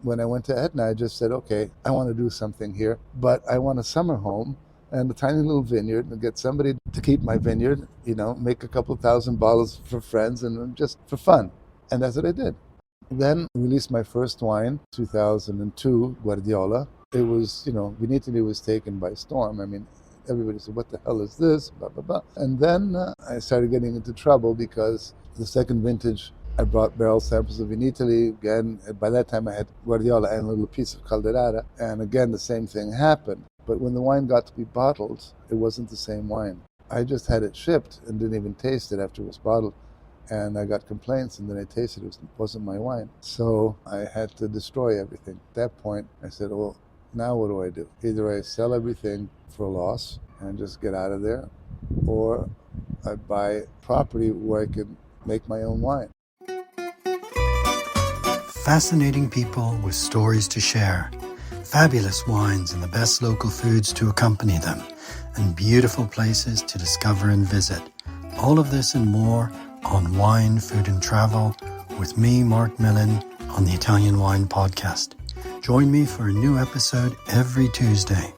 when I went to Etna, I just said, okay, I want to do something here, but I want a summer home and a tiny little vineyard and get somebody to keep my vineyard, make a couple thousand bottles for friends and just for fun. And that's what I did. Then released my first wine, 2002, Guardiola. It was, Vinitaly was taken by storm. I mean, everybody said, what the hell is this? Blah, blah, blah. And then I started getting into trouble because the second vintage, I brought barrel samples of Vinitaly. Again, by that time I had Guardiola and a little piece of Calderara. And again, the same thing happened. But when the wine got to be bottled, it wasn't the same wine. I just had it shipped and didn't even taste it after it was bottled. And I got complaints, and then I tasted it. It wasn't my wine. So I had to destroy everything. At that point, I said, well, now what do? Either I sell everything for a loss and just get out of there, or I buy property where I can make my own wine. Fascinating people with stories to share, fabulous wines and the best local foods to accompany them, and beautiful places to discover and visit. All of this and more on Wine, Food and Travel with me, Marc Millon, on the Italian Wine Podcast. Join me for a new episode every Tuesday.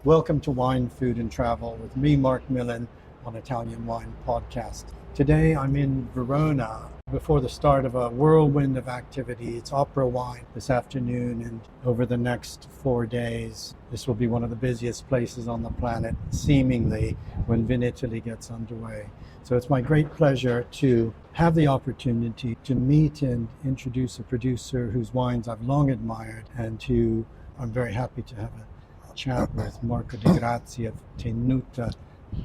Welcome to Wine, Food and Travel with me, Marc Millon, on Italian Wine Podcast. Today I'm in Verona before the start of a whirlwind of activity. It's opera wine this afternoon, and over the next 4 days, this will be one of the busiest places on the planet, seemingly, when Vinitaly gets underway. So it's my great pleasure to have the opportunity to meet and introduce a producer whose wines I've long admired, and I'm very happy to have a chat with Marco De Grazia of Tenuta,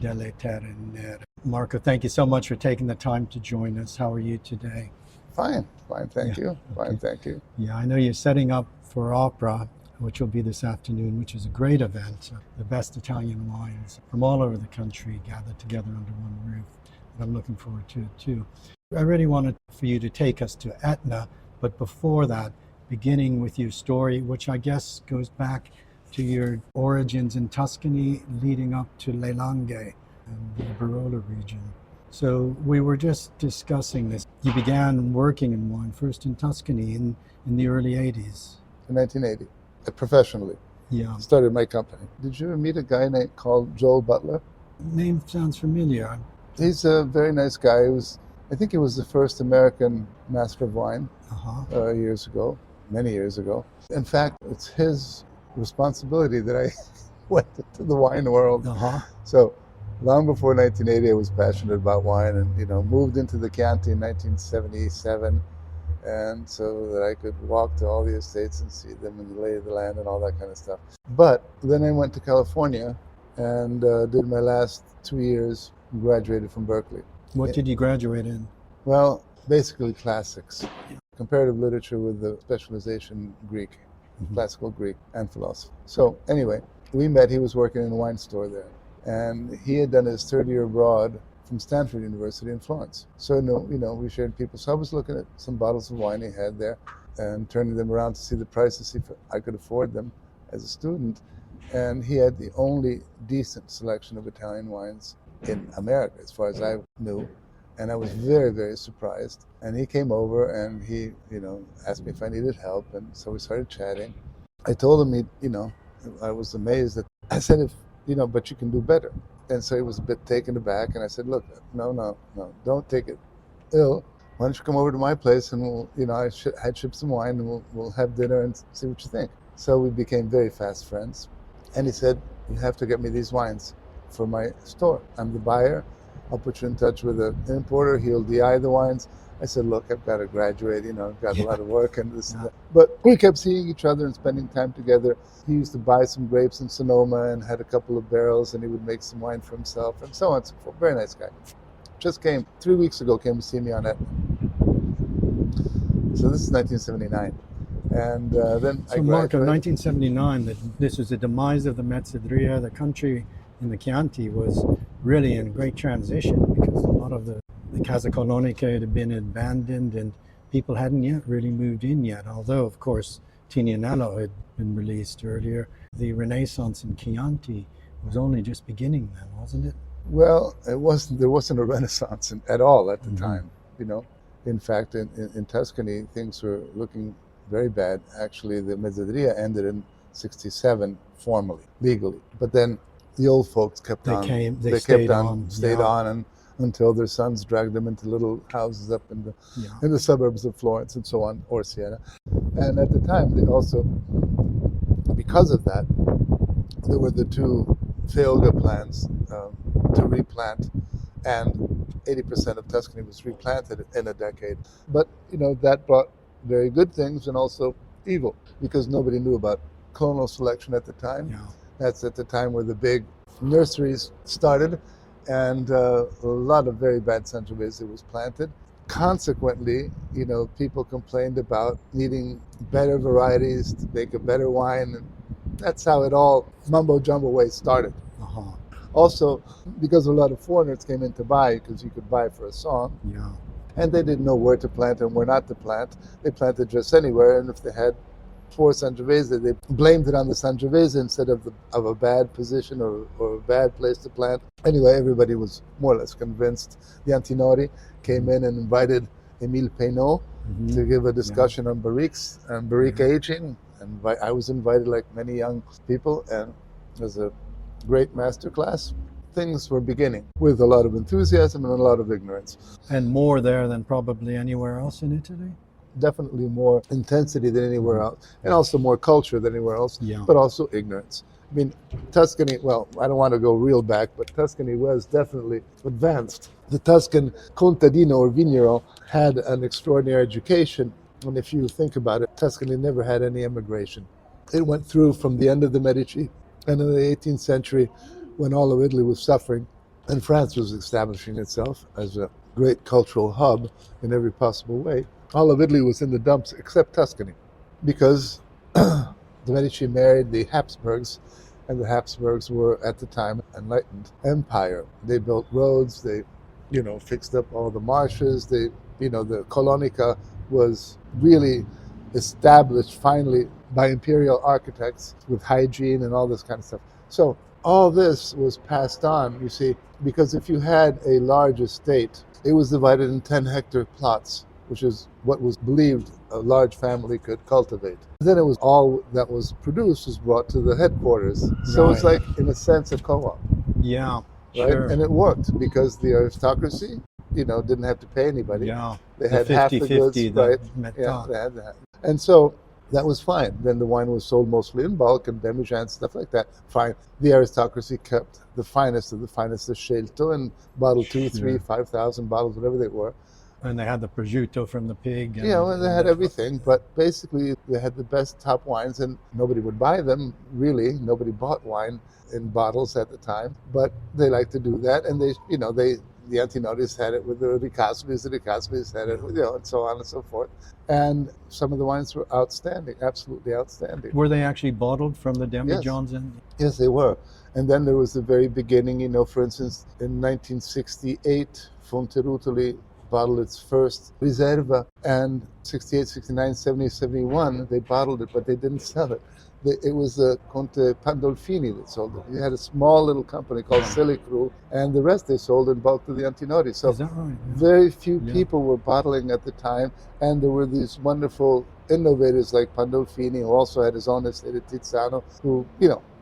delle, Terre Nere. Marco, thank you so much for taking the time to join us. How are you today? Fine, thank you. Fine, thank you. Yeah, I know you're setting up for opera, which will be this afternoon, which is a great event. The best Italian wines from all over the country gathered together under one roof. And I'm looking forward to it too. I really wanted for you to take us to Etna, but before that, beginning with your story, which I guess goes back to your origins in Tuscany, leading up to Le Langhe and the Barolo region. So we were just discussing this. You began working in wine first in Tuscany in the early 80s. In 1980, professionally. Yeah. Started my company. Did you ever meet a guy called Joel Butler? Name sounds familiar. He's a very nice guy. I think he was the first American master of wine years ago, many years ago. In fact, it's his responsibility that I went into the wine world. So long before 1980, I was passionate about wine and, moved into the Chianti in 1977. And so that I could walk to all the estates and see them and the lay of the land and all that kind of stuff. But then I went to California and did my last 2 years, graduated from Berkeley. What did you graduate in? Well, basically classics, comparative literature with the specialization Greek, classical Greek and philosophy. So anyway, we met. He was working in a wine store there, and he had done his third year abroad from Stanford University in Florence. So we shared people. So I was looking at some bottles of wine he had there and turning them around to see the prices, see if I could afford them as a student. And he had the only decent selection of Italian wines in America, as far as I knew. And I was very, very surprised. And he came over and he, asked me if I needed help. And so we started chatting. I told him, I was amazed that I said, but you can do better. And so he was a bit taken aback. And I said, look, no, don't take it ill. Why don't you come over to my place and I'd ship some wine and we'll have dinner and see what you think. So we became very fast friends. And he said, you have to get me these wines for my store. I'm the buyer. I'll put you in touch with an importer. He'll DI the wines. I said, look, I've got to graduate. I've got a lot of work and this and that. But we kept seeing each other and spending time together. He used to buy some grapes in Sonoma and had a couple of barrels, and he would make some wine for himself and so on and so forth. Very nice guy. Just came 3 weeks ago, came to see me on Etna. So this is 1979. And then so Marco, 1979, this was the demise of the Mezzadria. The country in the Chianti was really in great transition because a lot of the Casa Colonica had been abandoned and people hadn't yet really moved in yet. Although, of course, Tignanello had been released earlier. The Renaissance in Chianti was only just beginning then, wasn't it? Well, there wasn't a Renaissance at all at the time, In fact, in Tuscany, things were looking very bad. Actually, the mezzadria ended in 67 formally, legally. But then the old folks kept on. They stayed stayed on, and until their sons dragged them into little houses up in the suburbs of Florence and so on, or Siena. And at the time, they also, because of that, there were the two Feoga plans to replant, and 80% of Tuscany was replanted in a decade. But, that brought very good things and also evil, because nobody knew about clonal selection at the time. Yeah. That's at the time where the big nurseries started, and a lot of very bad Sangiovese was planted. Consequently, people complained about needing better varieties to make a better wine, and that's how it all mumbo-jumbo way started. Uh-huh. Also, because a lot of foreigners came in to buy, because you could buy for a song, and they didn't know where to plant and where not to plant. They planted just anywhere, and if they had poor Sangiovese, they blamed it on the Sangiovese instead of a bad position or a bad place to plant. Anyway, everybody was more or less convinced. The Antinori came in and invited Émile Peynaud to give a discussion on barriques and barrique aging. And I was invited, like many young people, and it was a great masterclass. Things were beginning with a lot of enthusiasm and a lot of ignorance. And more there than probably anywhere else in Italy? Definitely more intensity than anywhere else, and also more culture than anywhere else, but also ignorance. I mean, Tuscany, well, I don't want to go real back, but Tuscany was definitely advanced. The Tuscan contadino or vigneron had an extraordinary education, and if you think about it, Tuscany never had any immigration. It went through from the end of the Medici, and in the 18th century, when all of Italy was suffering, and France was establishing itself as a great cultural hub in every possible way, all of Italy was in the dumps except Tuscany, because the Medici married the Habsburgs, and the Habsburgs were at the time enlightened empire. They built roads, they, fixed up all the marshes. The Colonica was really established finally by imperial architects with hygiene and all this kind of stuff. So all this was passed on, you see, because if you had a large estate, it was divided in 10-hectare plots, which is what was believed a large family could cultivate. Then it was all that was produced was brought to the headquarters. So it's like, in a sense, a co-op. Yeah, right? Sure. And it worked because the aristocracy, didn't have to pay anybody. Yeah, They had half the goods, right? Yeah, they had that. And so that was fine. Then the wine was sold mostly in bulk and demijohn, stuff like that. Fine. The aristocracy kept the finest of the Scelto and bottled 2, 3, 5,000 bottles, whatever they were. And they had the prosciutto from the pig. And, and they had everything, but basically they had the best top wines, and nobody would buy them, really. Nobody bought wine in bottles at the time, but they liked to do that, and the Antinotis had it with the Ricasvis had it with, and so on and so forth. And some of the wines were outstanding, absolutely outstanding. Were they actually bottled from the demijohns? Yes, they were. And then there was the very beginning, for instance, in 1968, Fonterutoli bottled its first Riserva, and 68, 69, 70, 71, they bottled it, but they didn't sell it. It was Conte Pandolfini that sold it. He had a small little company called Silicru, and the rest they sold in bulk to the Antinori. So is that right? very few people were bottling at the time, and there were these wonderful innovators like Pandolfini, who also had his own estate at Tiziano, who,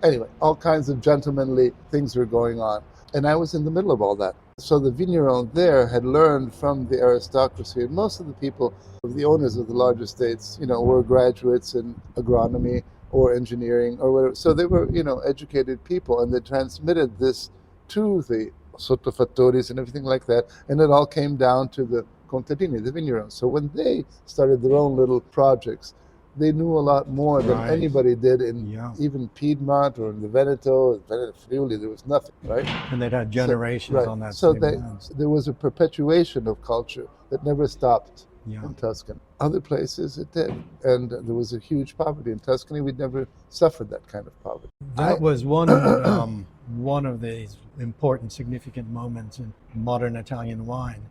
anyway, all kinds of gentlemanly things were going on. And I was in the middle of all that. So the vigneron there had learned from the aristocracy, and most of the people, the owners of the large estates, were graduates in agronomy or engineering or whatever. So they were, educated people, and they transmitted this to the sottofattoris and everything like that. And it all came down to the contadini, the vignerons. So when they started their own little projects, they knew a lot more than anybody did in even Piedmont or in the Veneto Friuli. There was nothing, right? And they'd had generations on that. So there was a perpetuation of culture that never stopped in Tuscany. Other places it did, and there was a huge poverty in Tuscany. We'd never suffered that kind of poverty. That was one of the important, significant moments in modern Italian wine.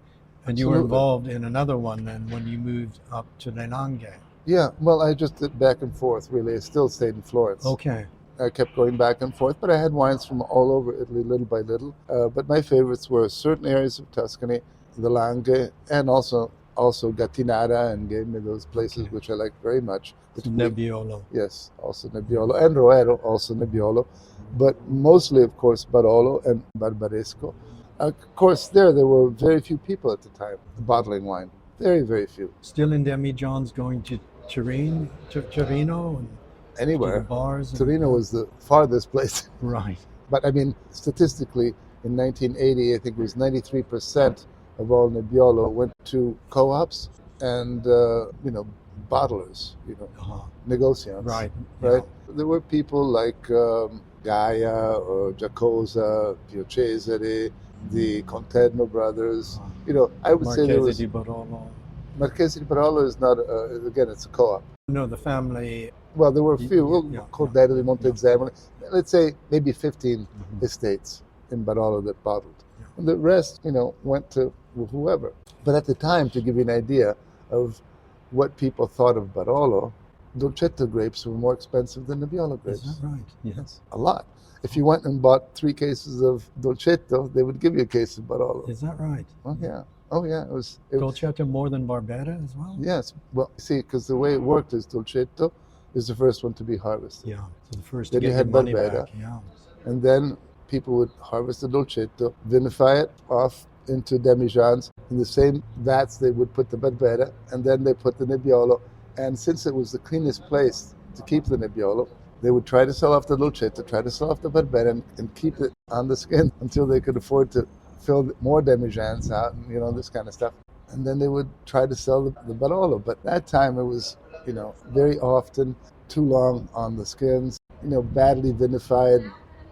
And you were involved in another one then when you moved up to the Langhe. Yeah, well, I just did back and forth, really. I still stayed in Florence. Okay. I kept going back and forth, but I had wines from all over Italy, little by little. But my favorites were certain areas of Tuscany, the Langhe, and also also Gattinara and gave me those places, Okay. which I liked very much. Nebbiolo. Yes, also Nebbiolo, and Roero, also Nebbiolo, but mostly, of course, Barolo and Barbaresco. Of course, there were very few people at the time bottling wine. Very, very few. Still in demijohns going to Torino, and to the Anywhere. bars. Torino was the farthest place. Right. But I mean, statistically, in 1980, I think it was 93% of all Nebbiolo went to co-ops and, bottlers, Uh-huh. negociants. Right. Right? There were people like Gaia or Giacosa, Pio Cesare, the Conterno brothers. I would say there Marchese was... di Barolo. Marchese di Barolo is not, again, it's a co-op. No, the family. Well, there were a few, Yeah, Cordero di Montezemolo, let's say maybe 15 Mhm. estates in Barolo that bottled. Yeah. And the rest, went to whoever. But at the time, to give you an idea of what people thought of Barolo, Dolcetto grapes were more expensive than Nebbiolo grapes. Is that right? Yes. A lot. If you went and bought 3 cases of Dolcetto, they would give you a case of Barolo. Is that right? Oh, yeah. Oh, yeah. It was Dolcetto more than Barbera as well? Yes. Well, see, because the way it worked is Dolcetto is the first one to be harvested. Yeah. So the first Then to you get had your money Barbera. back. Yeah. And then people would harvest the Dolcetto, vinify it off into demijohns. In the same vats, they would put the Barbera, and then they put the Nebbiolo. And since it was the cleanest place to keep the Nebbiolo, they would try to sell off the Dolcetto, try to sell off the Barbera, and keep it on the skin until they could afford to fill more demijohns out, and, this kind of stuff. And then they would try to sell the Barolo. But that time it was, very often too long on the skins, badly vinified,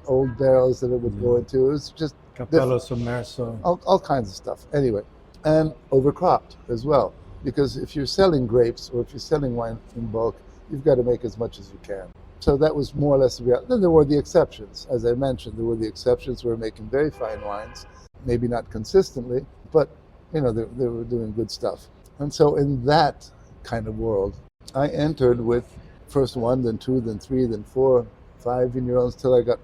old barrels that it would go into. It was just Capello sommerso. all kinds of stuff. Anyway, and overcropped as well. Because if you're selling grapes or if you're selling wine in bulk, you've got to make as much as you can. So that was more or less the reality. Then there were the exceptions. As I mentioned, there were the exceptions who were making very fine wines, maybe not consistently, but they were doing good stuff. And so in that kind of world, I entered with first 1, then 2, then 3, then 4, 5 vignerons till I got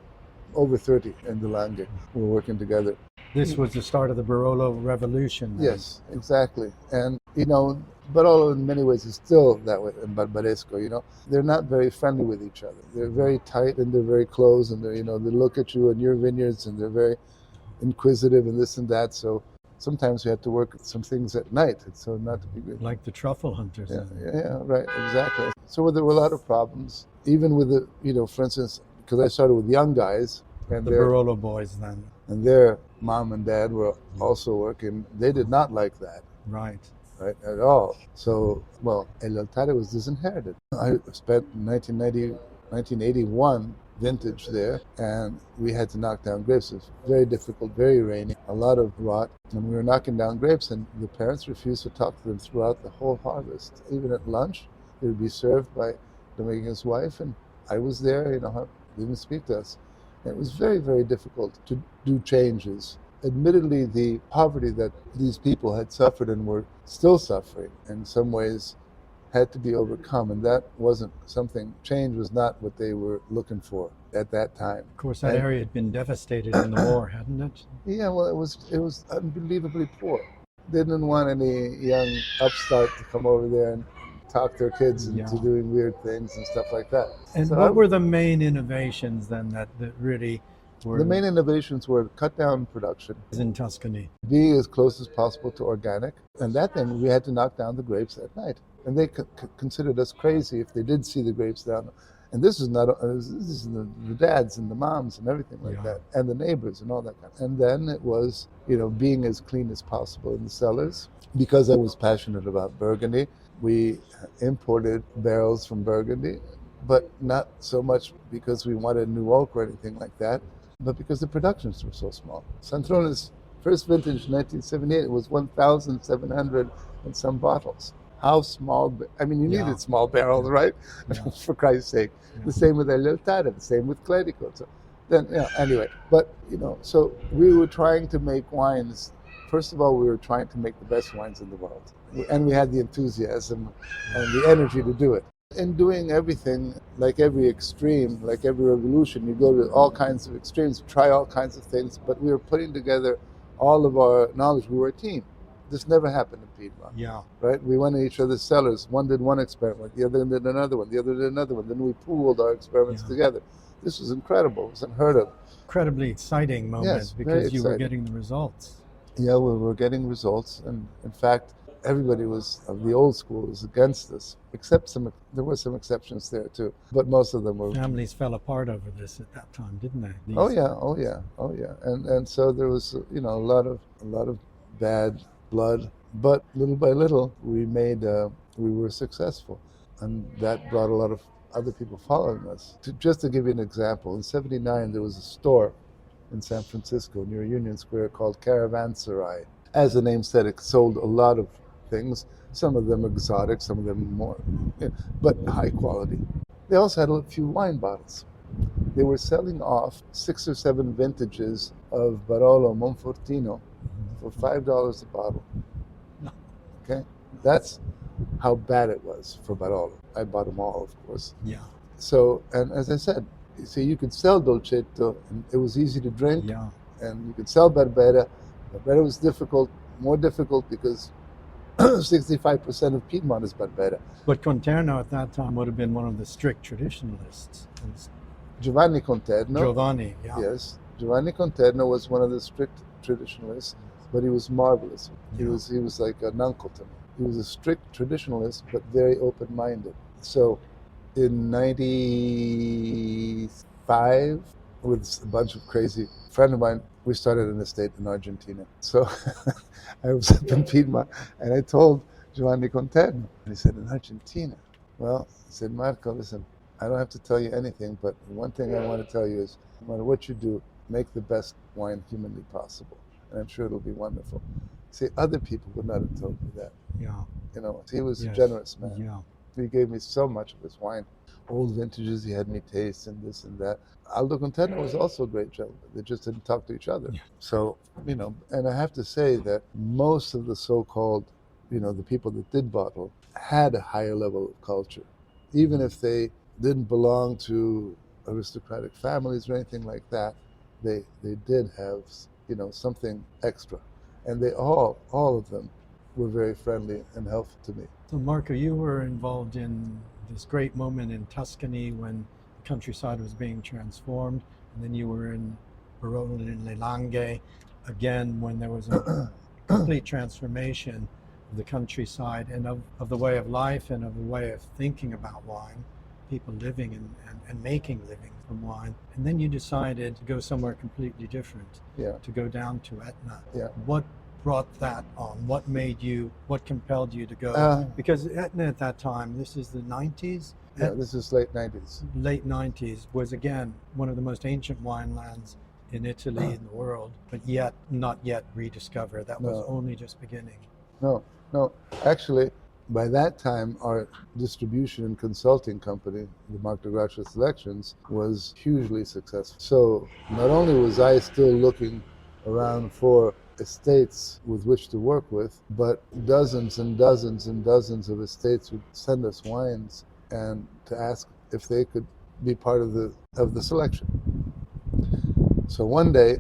over 30 in the Langhe. We were working together. This was the start of the Barolo revolution. Then. Yes, exactly. And, Barolo in many ways is still that way in Barbaresco, They're not very friendly with each other. They're very tight and they're very close and they look at you and your vineyards and they're very inquisitive and this and that. So sometimes we had to work some things at night. So not to be good. Like the truffle hunters. Yeah, right, exactly. So there were a lot of problems, even with for instance, because I started with young guys. And The Barolo Boys then. And their mom and dad were also working. They did not like that. Right, at all. So, El Altare was disinherited. I spent 1981 vintage there, and we had to knock down grapes. It was very difficult, very rainy, a lot of rot, and we were knocking down grapes, and the parents refused to talk to them throughout the whole harvest. Even at lunch, they would be served by Domenico's wife, and I was there, didn't speak to us. And it was very, very difficult to do changes. Admittedly, the poverty that these people had suffered and were still suffering in some ways had to be overcome, and that wasn't something, change was not what they were looking for at that time. Of course, that area had been devastated in the war, hadn't it? Yeah, well, it was unbelievably poor. They didn't want any young upstart to come over there and talk their kids into doing weird things and stuff like that. And so what were the main innovations then that really were? The main innovations were cut down production. In Tuscany. Be as close as possible to organic. And that then we had to knock down the grapes at night. And they considered us crazy if they did see the grapes down. And this is the dads and the moms and everything like that, and the neighbors and all that kind of. And then it was, being as clean as possible in the cellars. Because I was passionate about Burgundy, we imported barrels from Burgundy, but not so much because we wanted new oak or anything like that, but because the productions were so small. Santrone's first vintage, 1978, it was 1,700 and some bottles. How small? I mean, you needed small barrels, right? For Christ's sake. The same with El Altare, the same with Clerico. So then, anyway, but, so we were trying to make wines. First of all, we were trying to make the best wines in the world. And we had the enthusiasm and the energy to do it. In doing everything, like every extreme, like every revolution, you go to all kinds of extremes, try all kinds of things, but we were putting together all of our knowledge. We were a team. This never happened in Piedmont, Yeah. right? We went to each other's cellars. One did one experiment, the other did another one, the other did another one. Then we pooled our experiments Yeah. together. This was incredible. It was unheard of. Incredibly exciting moment Yes, very because you were exciting. getting the results. Yeah, we were getting results, and in fact, everybody was of the old school was against us, except there were some exceptions there too, but most of them were. Families fell apart over this at that time, didn't they? Oh yeah, oh yeah, oh yeah, and so there was a lot of bad blood, but little by little we were successful, and that brought a lot of other people following us. Just to give you an example, in '79 there was a store in San Francisco near Union Square called Caravanserai. As the name said, it sold a lot of things, some of them exotic, some of them more, but high quality. They also had a few wine bottles. They were selling off 6 or 7 vintages of Barolo Monfortino for $5 a bottle. Okay? That's how bad it was for Barolo. I bought them all, of course. Yeah. So, and as I said, you could sell Dolcetto, and it was easy to drink, Yeah. and you could sell Barbera. Barbera was more difficult because 65% of Piedmont is Barbera. But Conterno at that time would have been one of the strict traditionalists. Giovanni Conterno, Giovanni, yeah. yes, Giovanni Conterno was one of the strict traditionalists, but he was marvelous. He Yeah. was like an uncle to me. He was a strict traditionalist, but very open-minded. So in '95, with a bunch of crazy friend of mine, we started an estate in Argentina. So I was up in Piedmont, and I told Giovanni Conterno, and he said, in Argentina? Well, he said, Marco, listen, I don't have to tell you anything, but one thing I want to tell you is, no matter what you do, make the best wine humanly possible, and I'm sure it'll be wonderful. See, other people would not have told me that. Yeah. He was Yes. a generous man. Yeah. He gave me so much of his wine, old vintages he had me taste, and this and that. Aldo Conterno was also a great gentleman. They just didn't talk to each other. Yeah. So, and I have to say that most of the so-called, the people that did bottle had a higher level of culture. Even if they didn't belong to aristocratic families or anything like that, they did have, something extra. And they all of them were very friendly and helpful to me. So Marco, you were involved in this great moment in Tuscany when the countryside was being transformed, and then you were in Barolo and Langhe again when there was a complete transformation of the countryside and of the way of life and of the way of thinking about wine, people living and making living from wine. And then you decided to go somewhere completely different, Yeah. to go down to Etna. Yeah. What brought that on? What compelled you to go? Because Etna at that time, this is the 90s? Yeah, this is late 90s. Late 90s, was again one of the most ancient winelands in Italy, in the world, but not yet rediscovered. That was No. only just beginning. No. Actually, by that time, our distribution and consulting company, the Marco De Grazia Selections, was hugely successful. So not only was I still looking around for estates with which to work with, but dozens and dozens and dozens of estates would send us wines and to ask if they could be part of the selection. So one day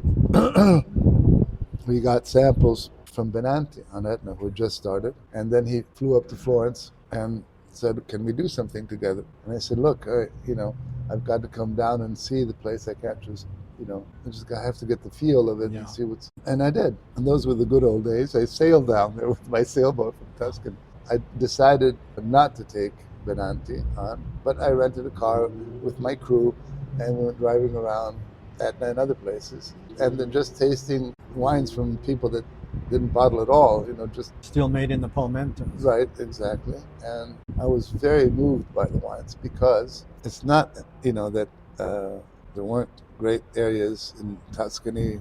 we got samples from Benanti on Etna, who had just started, and then he flew up to Florence and said, "Can we do something together?" And I said, "Look, I've got to come down and see the place. I can't just, I have to get the feel of it Yeah. and see what's." And I did. And those were the good old days. I sailed down there with my sailboat from Tuscany. I decided not to take Benanti on, but I rented a car with my crew and we went driving around Etna and other places, and then just tasting wines from people that didn't bottle at all, just Still made in the palmentos. right, exactly. And I was very moved by the wines because it's not, that there weren't great areas in Tuscany.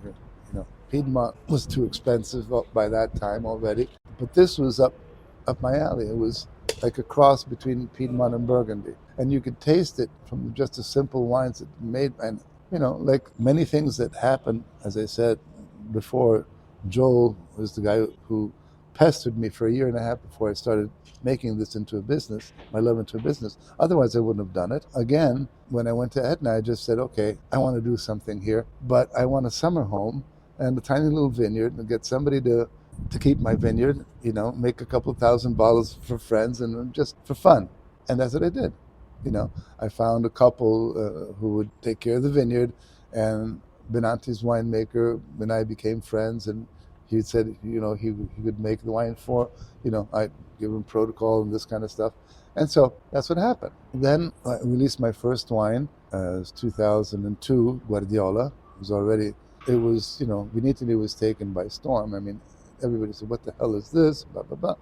Piedmont was too expensive by that time already, but this was up my alley. It was like a cross between Piedmont and Burgundy, and you could taste it from just the simple wines that made. And like many things that happened, as I said before, Joel was the guy who pestered me for a year and a half before I started making this into a business, my love into a business. Otherwise, I wouldn't have done it. Again, when I went to Etna, I just said, okay, I want to do something here, but I want a summer home and a tiny little vineyard and get somebody to to keep my vineyard, make a couple thousand bottles for friends and just for fun. And that's what I did. I found a couple who would take care of the vineyard, and Benanti's winemaker and I became friends, and he said, he could make the wine for, I'd give him protocol and this kind of stuff. And so that's what happened. Then I released my first wine, it was 2002, Guardiola. Vinitaly was taken by storm. I mean, everybody said, what the hell is this? Blah, blah, blah.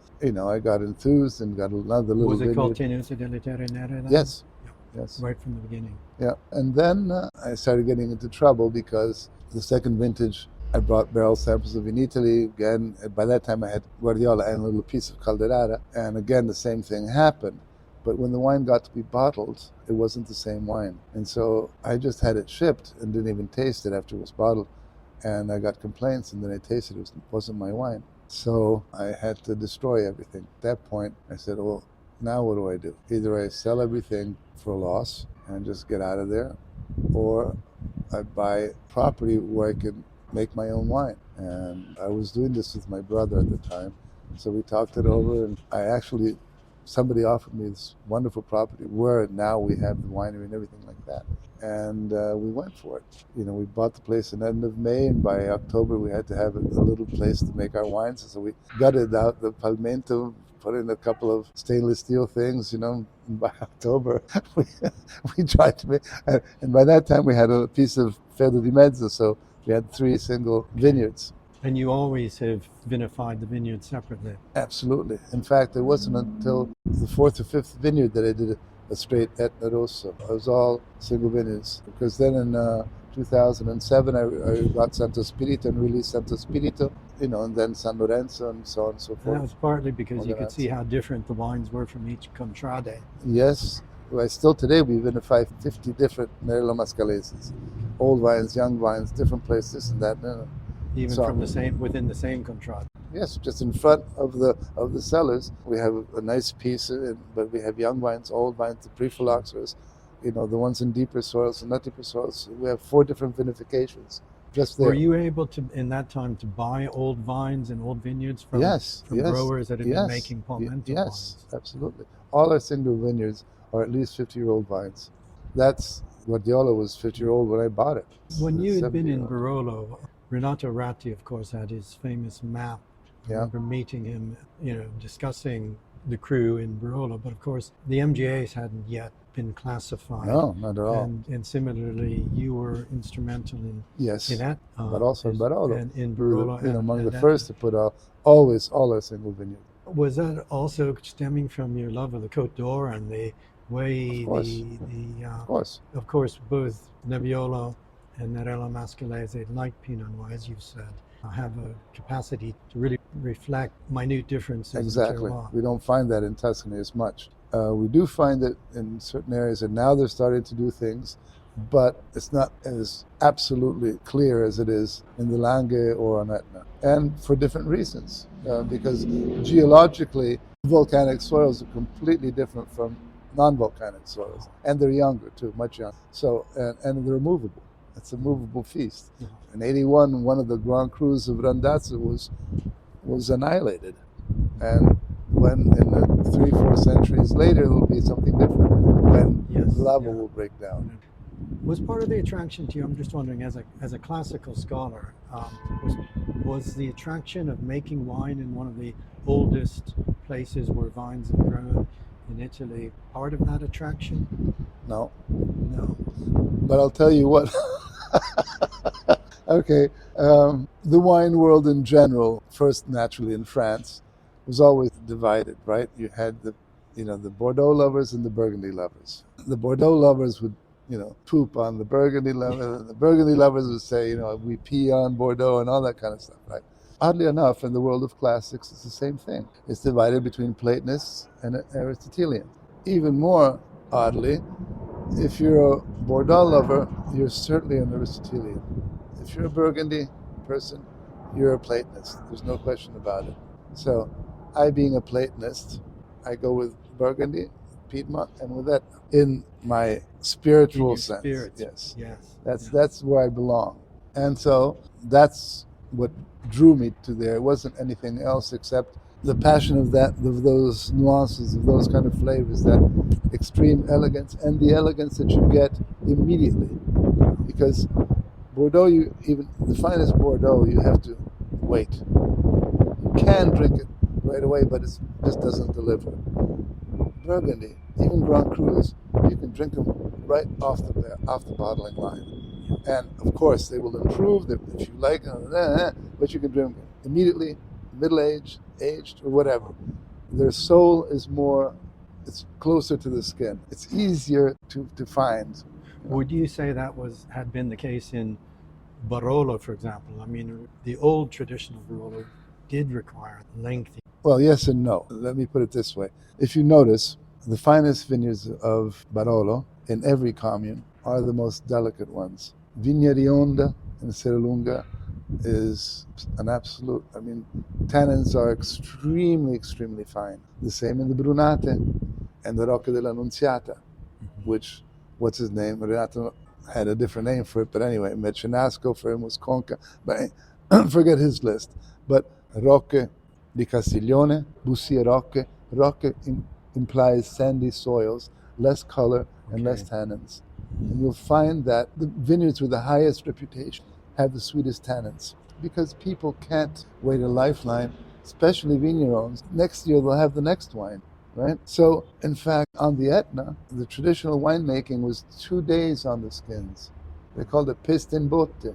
I got enthused and got another little Was it vineyard. called Tenuta delle Terre Nere then? Yes. Yeah. Yes. Right from the beginning. Yeah. And then I started getting into trouble because the second vintage, I brought barrel samples of Vinitaly. Again, by that time I had Guardiola and a little piece of Calderara. And again, the same thing happened. But when the wine got to be bottled, it wasn't the same wine. And so I just had it shipped and didn't even taste it after it was bottled. And I got complaints, and then I tasted it. It wasn't my wine. So I had to destroy everything. At that point, I said, well, now what do I do? Either I sell everything for a loss and just get out of there, or I buy property where I can make my own wine. And I was doing this with my brother at the time. So we talked it over, and somebody offered me this wonderful property where now we have the winery and everything like that. And we went for it. We bought the place in the end of May, and by October we had to have a little place to make our wines. So we gutted out the palmento, put in a couple of stainless steel things, and by October we tried to make, and by that time we had a piece of Ferro di Mezzo, so we had 3 single vineyards. And you always have vinified the vineyard separately? Absolutely. In fact, it wasn't until the 4th or 5th vineyard that I did a straight Etna Rosso. It was all single vineyards. Because then in 2007, I got Santo Spirito and released Santo Spirito, and then San Lorenzo and so on and so forth. And that was partly because you could see how different the wines were from each contrade. Yes. Still today we vinify 50 different Merlot Mascaleses. Old vines, young vines, different places, and that. Even from within the same contrade. Yes, just in front of the cellars, we have a nice piece, but we have young vines, old vines, the pre-phylloxeras, the ones in deeper soils and not deeper soils. We have 4 different vinifications just there. Were you able to, in that time, to buy old vines and old vineyards from growers that had been making palmento wines? Yes, absolutely. All our single vineyards are at least 50-year-old vines. Guardiola was 50-year-old when I bought it. When you had been in Barolo, Renato Ratti, of course, had his famous map. I remember meeting him, discussing the cru in Barolo, but of course the MGAs hadn't yet been classified. No, not at all. And similarly, you were instrumental in that. But also in Barolo. And in Barolo. Among the first to put out always all our single vineyard. Was that also stemming from your love of the Côte d'Or and the way of course, both Nebbiolo and Nerello Mascalese, like Pinot Noir, as you've said, have a capacity to really reflect minute differences. Exactly. We don't find that in Tuscany as much. We do find it in certain areas, and now they're starting to do things, but it's not as absolutely clear as it is in the Langhe or on Etna, and for different reasons. Because geologically, volcanic soils are completely different from non-volcanic soils, and they're younger too, much younger. So, and they're movable. It's a movable feast. In '81, one of the Grand Crus of Randazzo was annihilated. And when in the 3-4 centuries later, it'll be something different when lava will break down. Was part of the attraction to you, I'm just wondering, as a classical scholar, was the attraction of making wine in one of the oldest places where vines have grown in Italy part of that attraction? No. But I'll tell you what. Okay, the wine world in general, first naturally in France, was always divided, right? You had the Bordeaux lovers and the Burgundy lovers. The Bordeaux lovers would, poop on the Burgundy lovers, and the Burgundy lovers would say, we pee on Bordeaux and all that kind of stuff, right? Oddly enough, in the world of classics, it's the same thing. It's divided between Platonists and Aristotelians. Even more oddly, if you're a Bordeaux lover, you're certainly an Aristotelian. If you're a Burgundy person, you're a Platonist. There's no question about it. So, I being a Platonist, I go with Burgundy, Piedmont, and with that in my spiritual sense. Spirit. Yes. Yes. That's where I belong. And so that's what drew me to there. It wasn't anything else except the passion of those nuances, of those kind of flavors, that extreme elegance, and the elegance that you get immediately. Because Bordeaux, even the finest Bordeaux, you have to wait. You can drink it right away, but it just doesn't deliver. Burgundy, even Grand Crus, you can drink them right off the bottling line. And of course, they will improve if you like, but you can drink them immediately, middle-aged, aged, or whatever. Their soul is more, it's closer to the skin. It's easier to find. Would you say that had been the case in Barolo, for example? I mean, the old traditional Barolo did require lengthy. Well, yes and no. Let me put it this way. If you notice, the finest vineyards of Barolo in every commune are the most delicate ones. Vigna Rionda in Serralunga is an absolute, tannins are extremely, extremely fine. The same in the Brunate and the Rocca della Nunziata, which, what's his name? Renato had a different name for it, but anyway, Mecenasco for him was Conca, but forget his list. But Rocche di Castiglione, Bussia Rocche. Rocche implies sandy soils, less color and less tannins. And you'll find that the vineyards with the highest reputation have the sweetest tannins because people can't wait a lifeline, especially vignerons. Next year they'll have the next wine, right? So, in fact, on the Etna, the traditional winemaking was 2 days on the skins. They called it piste in botte,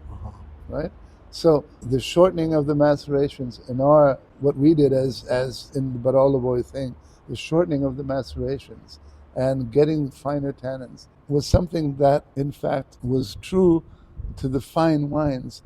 right? So the shortening of the macerations in what we did as in the Barolo Boys thing, the shortening of the macerations and getting finer tannins was something that, in fact, was true to the fine wines.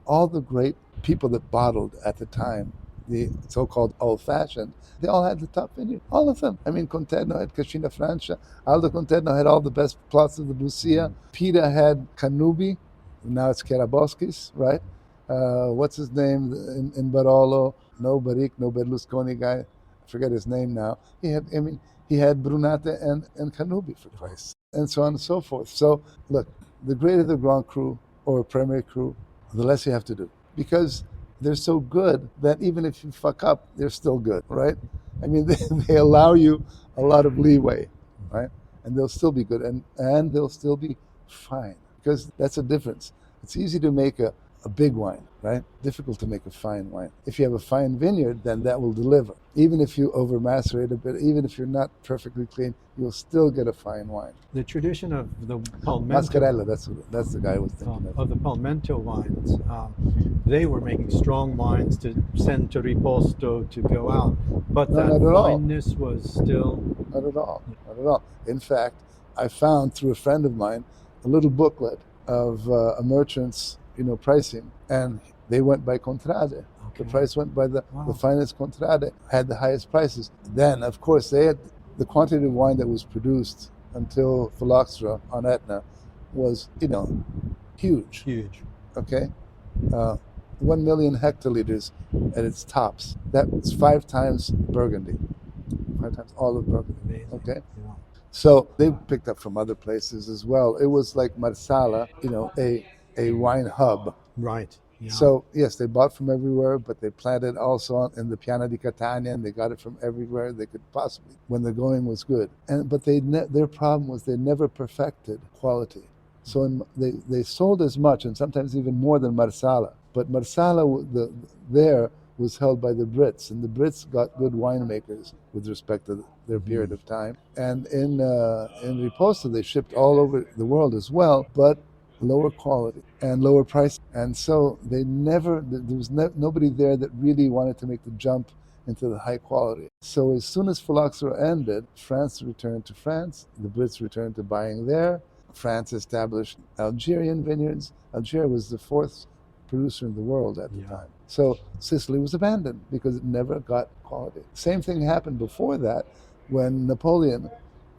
All the great people that bottled at the time, the so-called old-fashioned, they all had the top vineyard, all of them. Conterno had Cascina Francia, Aldo Conterno had all the best plots of the Bussia, Pita had Canubi, now it's Keraboscis, right? What's his name in Barolo? No Barrique, no Berlusconi guy, I forget his name now. He had Brunate and Canubi, for Christ, and so on and so forth. So, look, the greater the Grand Cru or Premier Cru, the less you have to do. Because they're so good that even if you fuck up, they're still good, right? They allow you a lot of leeway, right? And they'll still be good, and they'll still be fine. Because that's a difference. It's easy to make a big wine, right? Difficult to make a fine wine. If you have a fine vineyard, then that will deliver. Even if you over-macerate a bit, even if you're not perfectly clean, you'll still get a fine wine. The tradition of the Palmento... Mascarella, that's the guy I was thinking of. Of the Palmento wines, they were making strong wines to send to Riposto to go out. But that fineness was still... Not at all. In fact, I found through a friend of mine a little booklet of a merchant's pricing, and they went by Contrade. Okay. The price went by the finest Contrade, had the highest prices. Then, of course, they had the quantity of wine that was produced until phylloxera on Etna was, huge. Huge. Okay? 1 million hectoliters at its tops. That's 5 times Burgundy. 5 times all of Burgundy. Amazing. Okay? Yeah. So they picked up from other places as well. It was like Marsala, a wine hub. Right. Yeah. So, yes, they bought from everywhere, but they planted also in the Piana di Catania, and they got it from everywhere they could possibly, when the going was good. But their problem was they never perfected quality. So they sold as much, and sometimes even more than Marsala. But Marsala there was held by the Brits, and the Brits got good winemakers with respect to their period of time. And in Riposta, they shipped all over the world as well, but lower quality and lower price. And so there was nobody there that really wanted to make the jump into the high quality. So as soon as phylloxera ended, France returned to France, the Brits returned to buying there. France established Algerian vineyards. Algeria was the 4th producer in the world at the time. So Sicily was abandoned because it never got quality. Same thing happened before that when Napoleon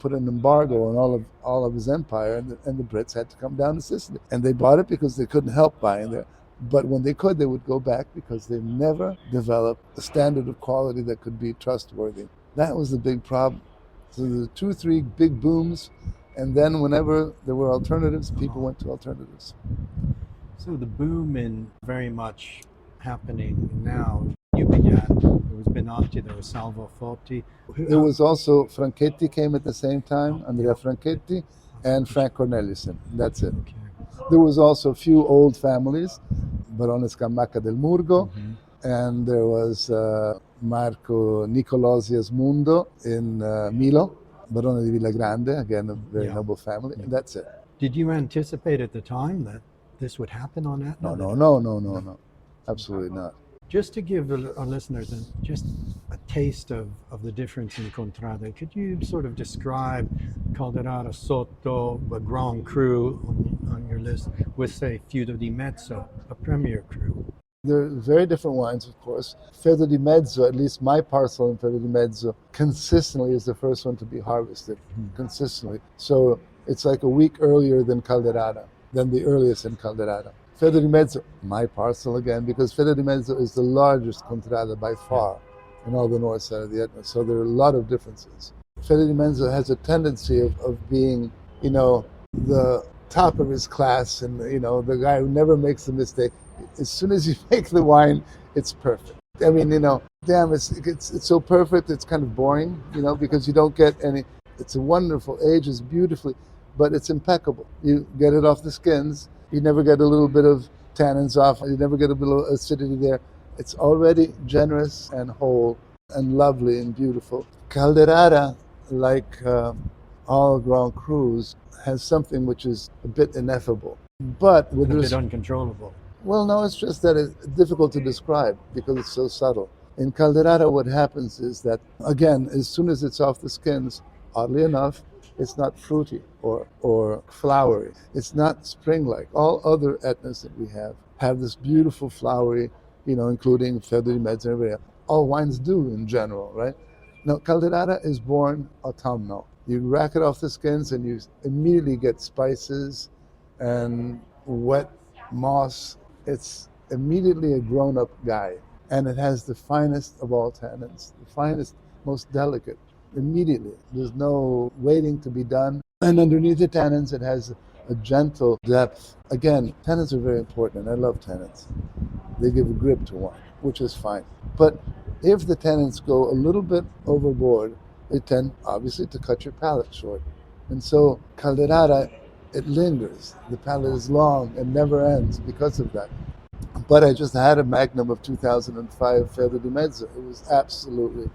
put an embargo on all of his empire, and the Brits had to come down to Sicily. And they bought it because they couldn't help buying there. But when they could, they would go back because they never developed a standard of quality that could be trustworthy. That was the big problem. So there were 2 or 3 big booms, and then whenever there were alternatives, people went to alternatives. So the boom in very much happening now. You began, there was Benatti, there was Salvo Foti. There was also Franchetti came at the same time, Andrea Franchetti, and Frank Cornelissen. That's it. Okay. There was also a few old families, Barone Scamacca del Murgo, and there was Marco Nicolosi Asmundo in Milo, Barone di Villagrande, again a very noble family, and that's it. Did you anticipate at the time that this would happen on Etna? No. Absolutely not. Just to give our listeners just a taste of the difference in Contrade, could you sort of describe Calderara Sotto, a Grand Cru on your list, with, say, Fiuto di Mezzo, a Premier Cru? They're very different wines, of course. Fiuto di Mezzo, at least my parcel in Fiuto di Mezzo, consistently is the first one to be harvested, consistently. So it's like a week earlier than Calderara, than the earliest in Calderara. Fiuto di Mezzo, my parcel again, because Fiuto di Mezzo is the largest contrada by far in all the north side of the Etna, so there are a lot of differences. Fiuto di Mezzo has a tendency of being, the top of his class and, the guy who never makes a mistake. As soon as you make the wine, it's perfect. I mean, it's so perfect, it's kind of boring, because you don't get any. It's a wonderful, ages beautifully, but it's impeccable. You get it off the skins. You never get a little bit of tannins off. You never get a little acidity there. It's already generous and whole and lovely and beautiful. Calderara, like all Grand Crus, has something which is a bit ineffable, but with a bit uncontrollable. Well, no, it's just that it's difficult to describe because it's so subtle. In Calderara, what happens is that, again, as soon as it's off the skins, oddly enough, it's not fruity or flowery. It's not spring-like. All other Etnas that we have this beautiful flowery, including Fiuto di Mezzo and everything else. All wines do in general, right? Now, Calderara is born autumnal. You rack it off the skins and you immediately get spices and wet moss. It's immediately a grown-up guy. And it has the finest of all tannins, the finest, most delicate. Immediately. There's no waiting to be done. And underneath the tannins, it has a gentle depth. Again, tannins are very important, and I love tannins. They give a grip to wine, which is fine. But if the tannins go a little bit overboard, they tend, obviously, to cut your palate short. And so, Calderara, it lingers. The palate is long and never ends because of that. But I just had a Magnum of 2005 Fiuto di Mezzo. It was absolutely,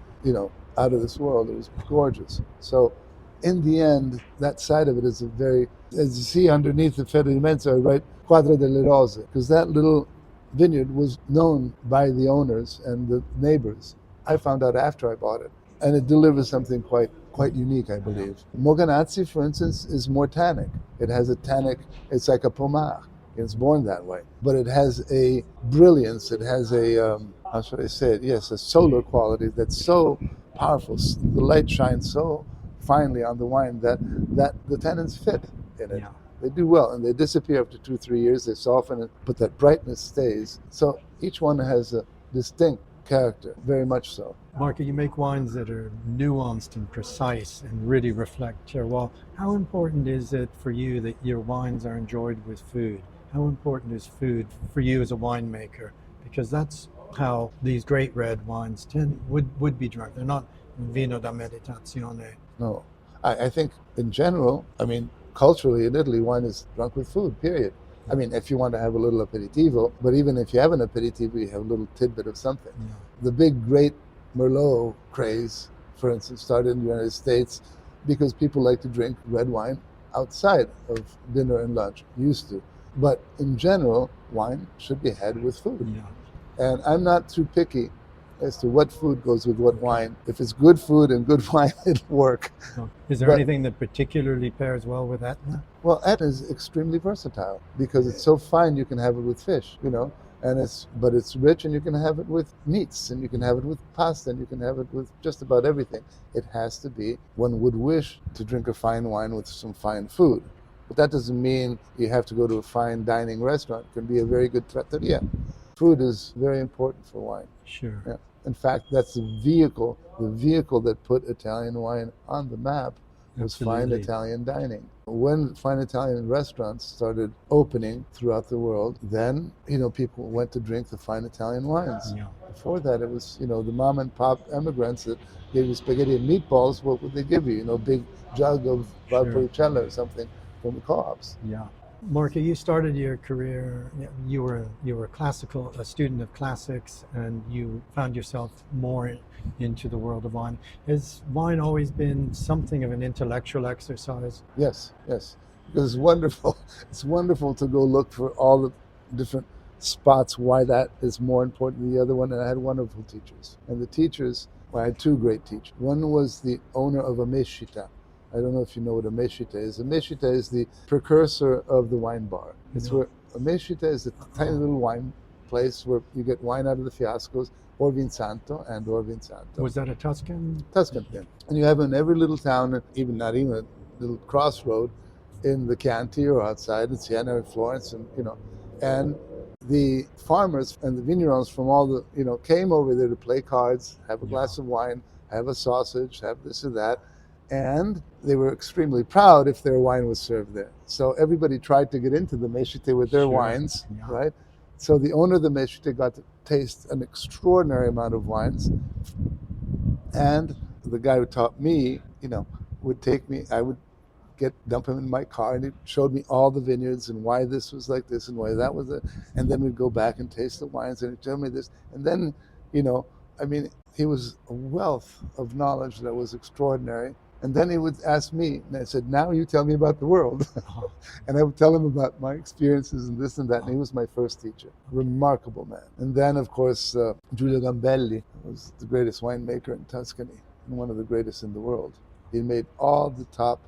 out of this world. It was gorgeous. So in the end, that side of it is a very, as you see underneath the Fiuto di Mezzo, I write Quadra delle Rose, because that little vineyard was known by the owners and the neighbors. I found out after I bought it. And it delivers something quite unique, I believe. Moganazzi, for instance, is more tannic. It has a tannic, it's like a pommard. It's born that way. But it has a brilliance, it has a, how should I say it? Yes, a solar quality that's so powerful. The light shines so finely on the wine that the tannins fit in it. Yeah. They do well, and they disappear after 2-3 years. They soften it, but that brightness stays. So each one has a distinct character, very much so. Marco, you make wines that are nuanced and precise and really reflect terroir. How important is it for you that your wines are enjoyed with food? How important is food for you as a winemaker? Because that's how these great red wines would be drunk. They're not vino da meditazione. No. I think in general, culturally in Italy, wine is drunk with food, period. If you want to have a little aperitivo, but even if you have an aperitivo, you have a little tidbit of something. Yeah. The big, great Merlot craze, for instance, started in the United States because people like to drink red wine outside of dinner and lunch, used to. But in general, wine should be had with food. Yeah. And I'm not too picky as to what food goes with what wine. If it's good food and good wine, it'll work. Is there anything that particularly pairs well with Etna? Well, Etna is extremely versatile because it's so fine you can have it with fish, but it's rich and you can have it with meats and you can have it with pasta and you can have it with just about everything. It has to be, one would wish to drink a fine wine with some fine food. But that doesn't mean you have to go to a fine dining restaurant. It can be a very good trattoria. Food is very important for wine. Sure. Yeah. In fact, that's the vehicle that put Italian wine on the map was fine Absolutely. Italian dining. When fine Italian restaurants started opening throughout the world, then, people went to drink the fine Italian wines. Yeah. Before that, it was, the mom and pop immigrants that gave you spaghetti and meatballs. What would they give you? A big jug of Sure. Valpolicella or something from the co-ops. Yeah. Marco, you started your career, you were a student of classics, and you found yourself more into the world of wine. Has wine always been something of an intellectual exercise? Yes, yes. Because it's wonderful. It's wonderful to go look for all the different spots why that is more important than the other one. And I had wonderful teachers. And the teachers, well, I had two great teachers. One was the owner of a mescita. I don't know if you know what a mescita is. A mescita is the precursor of the wine bar. It's No. where a mescita is a tiny little wine place where you get wine out of the fiascos, or Vinsanto and or Vinsanto. Was that a Tuscan? Tuscan, yeah. And you have in every little town, not even a little crossroad, in the Chianti or outside in Siena or Florence, and the farmers and the vignerons from all the, came over there to play cards, have a glass of wine, have a sausage, have this or that. And they were extremely proud if their wine was served there. So everybody tried to get into the mescita with their Sure. wines, Yeah. right? So the owner of the mescita got to taste an extraordinary amount of wines. And the guy who taught me, would take me, I would dump him in my car, and he showed me all the vineyards and why this was like this and why that was it. And then we'd go back and taste the wines, and he'd tell me this. And then, he was a wealth of knowledge that was extraordinary. And then he would ask me, and I said, now you tell me about the world. And I would tell him about my experiences and this and that. And he was my first teacher. Remarkable man. And then, of course, Giulio Gambelli was the greatest winemaker in Tuscany and one of the greatest in the world. He made all the top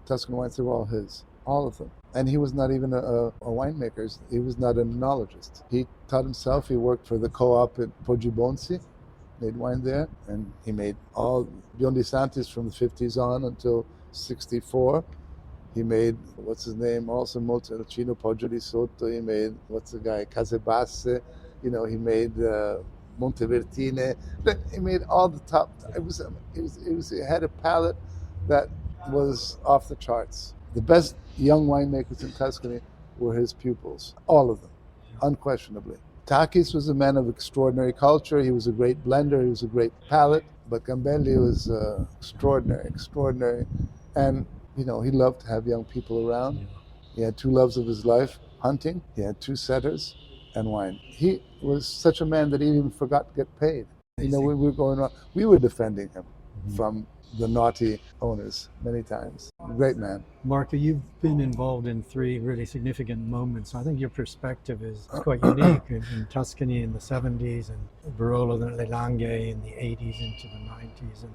Tuscan wines. They were all his, all of them. And he was not even a winemaker. He was not an enologist. He taught himself. He worked for the co-op at Poggibonsi, made wine there, and he made all Biondi Santis from the 50s on until 64. He made, what's his name, also Montalcino, Poggio di Sotto. He made, what's the guy, Casebasse. He made Montevertine. He made all the top. He had a palate that was off the charts. The best young winemakers in Tuscany were his pupils, all of them, unquestionably. Takis was a man of extraordinary culture. He was a great blender. He was a great palate. But Gambelli was extraordinary. And, he loved to have young people around. Yeah. He had two loves of his life, hunting. He had two setters and wine. He was such a man that he even forgot to get paid. We were going on. We were defending him from the naughty owners many times. Great man. Marco, you've been involved in three really significant moments. I think your perspective is quite unique in Tuscany in the 70s and Barolo delle Langhe in the 80s into the 90s,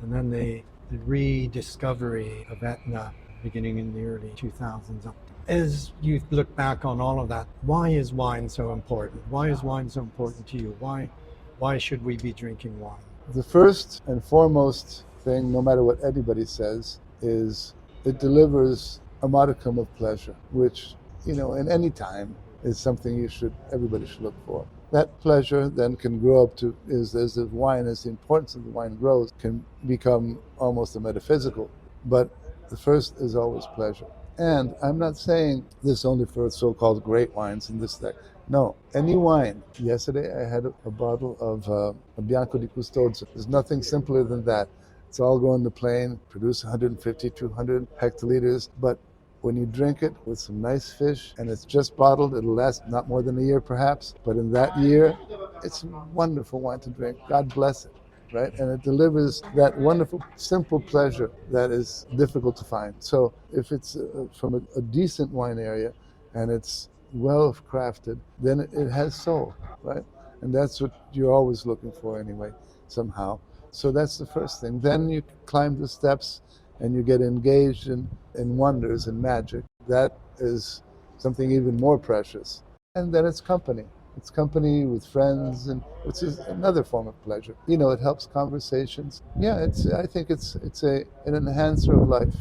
and then the rediscovery of Etna beginning in the early 2000s. As you look back on all of that, why is wine so important? Why is wine so important to you? Why should we be drinking wine? The first and foremost thing, no matter what anybody says, is it delivers a modicum of pleasure, which, in any time is something everybody should look for. That pleasure then can grow up to, as the importance of the wine grows, can become almost a metaphysical. But the first is always pleasure. And I'm not saying this only for so-called great wines and this, that. No, any wine. Yesterday I had a bottle of a Bianco di Custozzo. There's nothing simpler than that. It's all going to plain, produce 150, 200 hectoliters, but when you drink it with some nice fish and it's just bottled, it'll last not more than a year perhaps, but in that year, it's wonderful wine to drink. God bless it, right? And it delivers that wonderful, simple pleasure that is difficult to find. So if it's from a decent wine area and it's well crafted, then it has soul, right? And that's what you're always looking for anyway, somehow. So that's the first thing. Then you climb the steps and you get engaged in wonders and magic. That is something even more precious. And then it's company. It's company with friends, and which is another form of pleasure. It helps conversations. Yeah, I think it's an enhancer of life.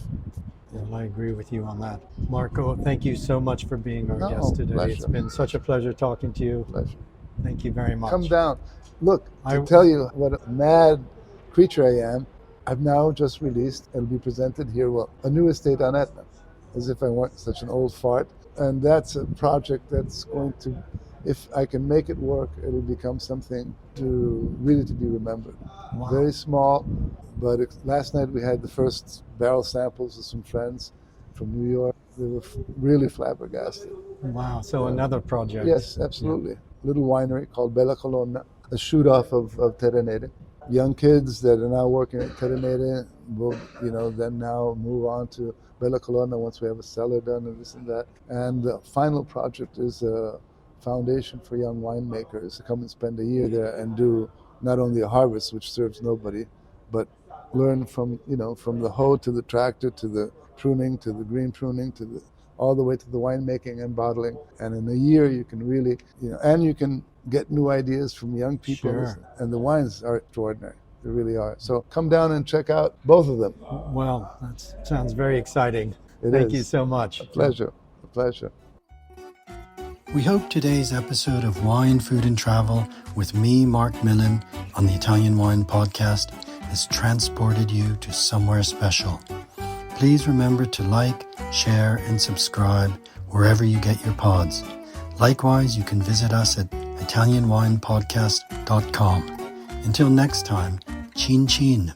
Well, I agree with you on that. Marco, thank you so much for being our guest today. Pleasure. It's been such a pleasure talking to you. Pleasure. Thank you very much. Come down. Look, to tell you what a mad creature I am, I've now just released, it'll be presented here, a new estate on Etna, as if I weren't such an old fart. And that's a project that's going to, if I can make it work, it'll become something really to be remembered. Wow. Very small, but last night we had the first barrel samples with some friends from New York. They were really flabbergasted. Wow, so another project. Yes, absolutely. Little winery called Bella Colonna, a shoot off of Terre Nere. Young kids that are now working at Terre Nere will, then now move on to Bella Colonna once we have a cellar done and this and that. And the final project is a foundation for young winemakers to come and spend a year there and do not only a harvest, which serves nobody, but learn from the hoe to the tractor to the pruning to the green pruning to all the way to the winemaking and bottling. And in a year you can really, and you can get new ideas from young people. Sure. And the wines are extraordinary. They really are. So come down and check out both of them. Well, that sounds very exciting. It Thank is. you so much. A pleasure. A pleasure. We hope today's episode of Wine, Food and Travel with me, Marc Millon, on the Italian Wine Podcast has transported you to somewhere special. Please remember to like, share, and subscribe wherever you get your pods. Likewise, you can visit us at ItalianWinePodcast.com. Until next time, chin chin.